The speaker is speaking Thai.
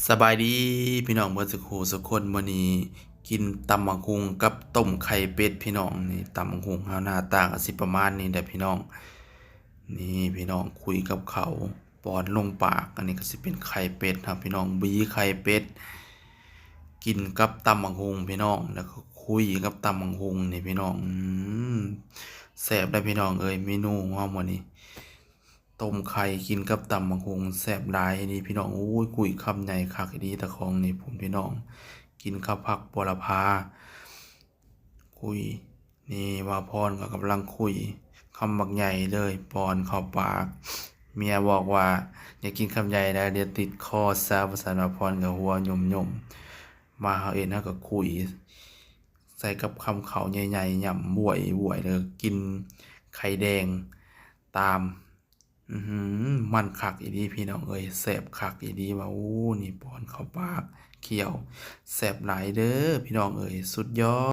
สบายดีพี่น้องเมื่อสักครู่สักคนมื้อนี้กินตำบักหุ่งกับต้มไข่เป็ดพี่น้องนี่ตำบักหุ่งเฮาหน้าตาก็สิประมาณนี้แหละพี่น้องนี่พี่น้องคุยกับเขาป้อนลงปากอันนี้ก็สิเป็นไข่เป็ดครับพี่น้องบีไข่เป็ดกินกับตำบักหุ่งพี่น้องแล้วก็คุยกับตำบักหุ่งนี่พี่น้องแซ่บได้พี่น้องเอ้ยเมนูของเฮามื้อนี้ ต้มไข่กินกับตำบักหุ่งแซ่บหลายนี่พี่น้องโอ้ยกุยคำใหญ่คักอีดีตะของนี่ผมพี่น้องกินข้าวผักบัวละพาคุยนี่ว่าพรก็กำลังคุยคำบักใหญ่เลยปอนเข้าปากเมียบอกว่าอย่ากินคำใหญ่นะเดี๋ยวติดคอซะภาษาว่าพรกับหัวหย่มๆมาเฮาเองเฮาก็คุยใส่กับคำเขาใหญ่ๆหย่ำบวยเลยกินไข่แดงตาม มันคักอีดีพี่น้องเอ้ยแซ่บคักอีดีว่าโอ้นี่ป้อนเข้าปากเคี้ยวแซ่บหลายเด้อพี่น้องเอ้ยสุดยอด